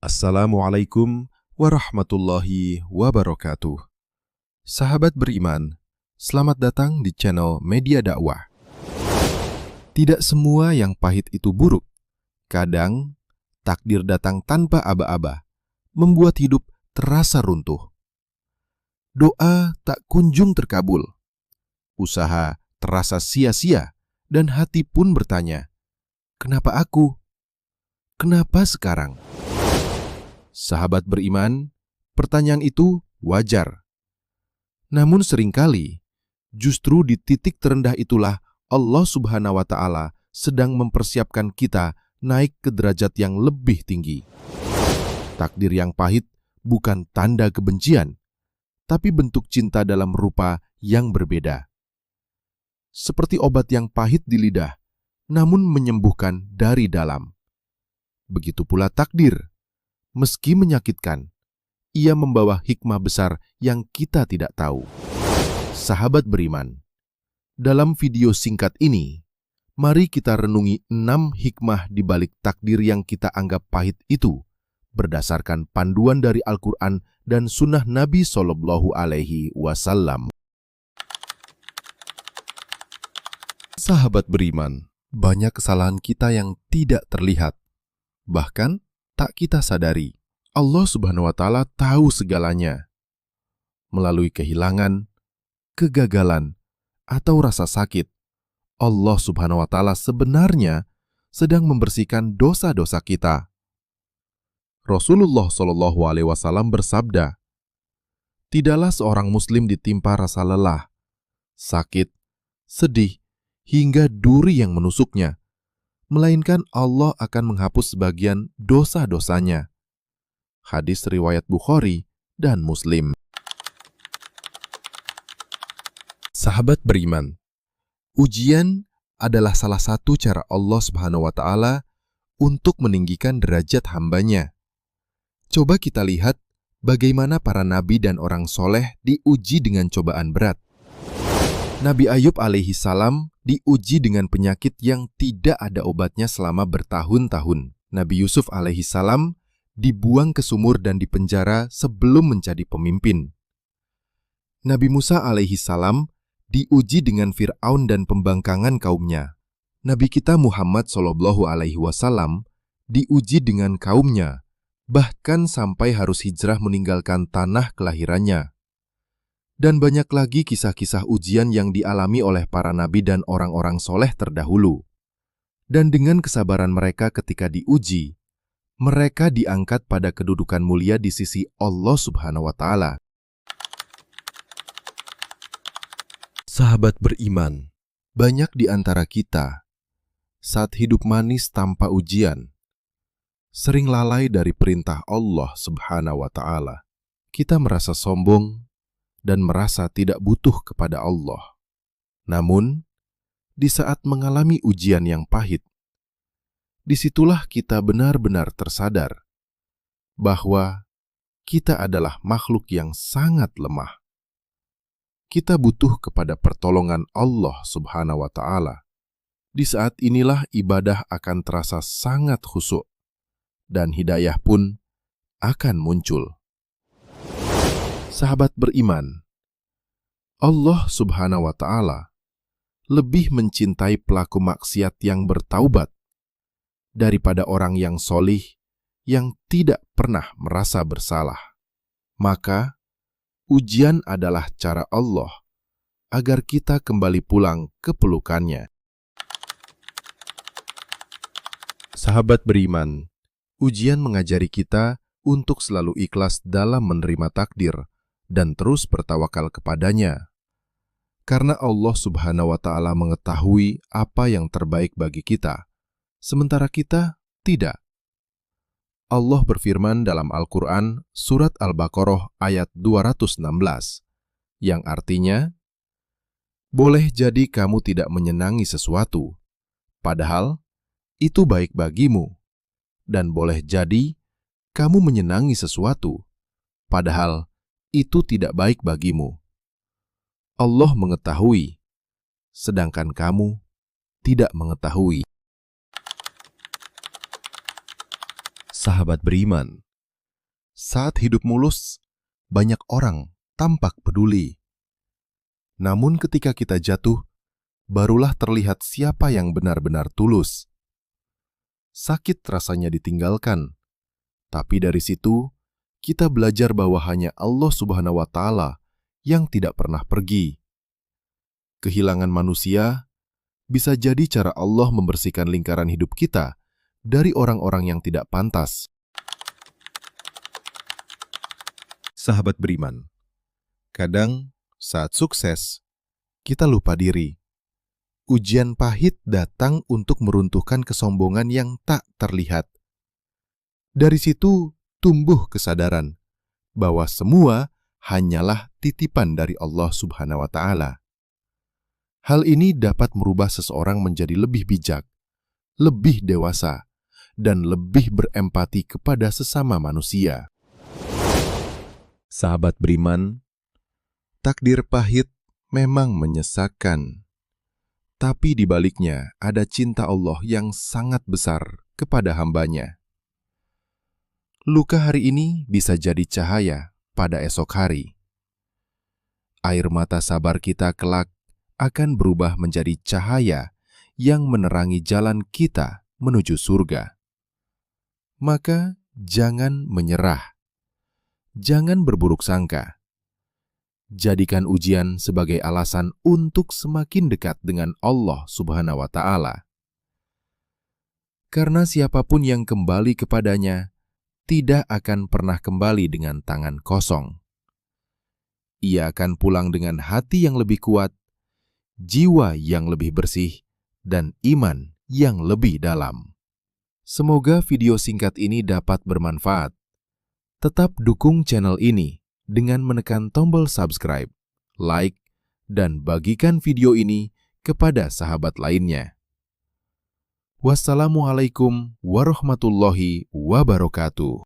Assalamualaikum warahmatullahi wabarakatuh. Sahabat beriman, selamat datang di channel Media Dakwah. Tidak semua yang pahit itu buruk. Kadang, takdir datang tanpa aba-aba, membuat hidup terasa runtuh. Doa tak kunjung terkabul. Usaha terasa sia-sia, dan hati pun bertanya, "Kenapa aku? Kenapa sekarang?" Sahabat beriman, pertanyaan itu wajar. Namun seringkali, justru di titik terendah itulah Allah Subhanahu wa Ta'ala sedang mempersiapkan kita naik ke derajat yang lebih tinggi. Takdir yang pahit bukan tanda kebencian, tapi bentuk cinta dalam rupa yang berbeda. Seperti obat yang pahit di lidah, namun menyembuhkan dari dalam. Begitu pula takdir. Meski menyakitkan, ia membawa hikmah besar yang kita tidak tahu. Sahabat beriman, dalam video singkat ini, mari kita renungi 6 hikmah di balik takdir yang kita anggap pahit itu, berdasarkan panduan dari Al-Quran dan Sunnah Nabi Shallallahu Alaihi Wasallam. Sahabat beriman, banyak kesalahan kita yang tidak terlihat, bahkan tak kita sadari. Allah Subhanahu wa Ta'ala tahu segalanya. Melalui kehilangan, kegagalan, atau rasa sakit, Allah Subhanahu wa Ta'ala sebenarnya sedang membersihkan dosa-dosa kita. Rasulullah Shallallahu Alaihi Wasallam bersabda, "Tidaklah seorang muslim ditimpa rasa lelah, sakit, sedih, hingga duri yang menusuknya, melainkan Allah akan menghapus sebagian dosa-dosanya." Hadis riwayat Bukhari dan Muslim. Sahabat beriman, ujian adalah salah satu cara Allah Subhanahu wa Ta'ala untuk meninggikan derajat hambanya. Coba kita lihat bagaimana para nabi dan orang soleh diuji dengan cobaan berat. Nabi Ayub alaihi salam diuji dengan penyakit yang tidak ada obatnya selama bertahun-tahun. Nabi Yusuf alaihi salam dibuang ke sumur dan dipenjara sebelum menjadi pemimpin. Nabi Musa alaihi salam diuji dengan Fir'aun dan pembangkangan kaumnya. Nabi kita Muhammad Shallallahu Alaihi Wasallam diuji dengan kaumnya, bahkan sampai harus hijrah meninggalkan tanah kelahirannya. Dan banyak lagi kisah-kisah ujian yang dialami oleh para nabi dan orang-orang soleh terdahulu. Dan dengan kesabaran mereka ketika diuji, mereka diangkat pada kedudukan mulia di sisi Allah Subhanahu wa Ta'ala. Sahabat beriman, banyak di antara kita saat hidup manis tanpa ujian, sering lalai dari perintah Allah Subhanahu wa Ta'ala. Kita merasa sombong dan merasa tidak butuh kepada Allah. Namun, di saat mengalami ujian yang pahit, disitulah kita benar-benar tersadar bahwa kita adalah makhluk yang sangat lemah. Kita butuh kepada pertolongan Allah Subhanahu wa Ta'ala. Di saat inilah ibadah akan terasa sangat khusyuk, dan hidayah pun akan muncul. Sahabat beriman, Allah Subhanahu wa Ta'ala lebih mencintai pelaku maksiat yang bertaubat daripada orang yang solih yang tidak pernah merasa bersalah. Maka, ujian adalah cara Allah agar kita kembali pulang ke pelukannya. Sahabat beriman, ujian mengajari kita untuk selalu ikhlas dalam menerima takdir dan terus bertawakal kepadanya. Karena Allah Subhanahu wa Ta'ala mengetahui apa yang terbaik bagi kita, sementara kita tidak. Allah berfirman dalam Al-Quran Surat Al-Baqarah ayat 216, yang artinya, "Boleh jadi kamu tidak menyenangi sesuatu, padahal itu baik bagimu, dan boleh jadi kamu menyenangi sesuatu, padahal itu tidak baik bagimu. Allah mengetahui, sedangkan kamu tidak mengetahui." Sahabat beriman, Saat hidup mulus, banyak orang tampak peduli. Namun ketika kita jatuh, barulah terlihat siapa yang benar-benar tulus. Sakit rasanya ditinggalkan, tapi dari situ kita belajar bahwa hanya Allah Subhanahu wa Ta'ala yang tidak pernah pergi. Kehilangan manusia bisa jadi cara Allah membersihkan lingkaran hidup kita dari orang-orang yang tidak pantas. Sahabat beriman, kadang saat sukses, kita lupa diri. Ujian pahit datang untuk meruntuhkan kesombongan yang tak terlihat. Dari situ tumbuh kesadaran bahwa semua hanyalah titipan dari Allah Subhanahu wa Ta'ala. Hal ini dapat merubah seseorang menjadi lebih bijak, lebih dewasa, dan lebih berempati kepada sesama manusia. Sahabat beriman, takdir pahit memang menyesakkan. Tapi di baliknya ada cinta Allah yang sangat besar kepada hamba-Nya. Luka hari ini bisa jadi cahaya pada esok hari. Air mata sabar kita kelak akan berubah menjadi cahaya yang menerangi jalan kita menuju surga. Maka jangan menyerah. Jangan berburuk sangka. Jadikan ujian sebagai alasan untuk semakin dekat dengan Allah Subhanahu wa Ta'ala. Karena siapapun yang kembali kepadanya tidak akan pernah kembali dengan tangan kosong. Ia akan pulang dengan hati yang lebih kuat, jiwa yang lebih bersih, dan iman yang lebih dalam. Semoga video singkat ini dapat bermanfaat. Tetap dukung channel ini dengan menekan tombol subscribe, like, dan bagikan video ini kepada sahabat lainnya. Wassalamualaikum warahmatullahi wabarakatuh.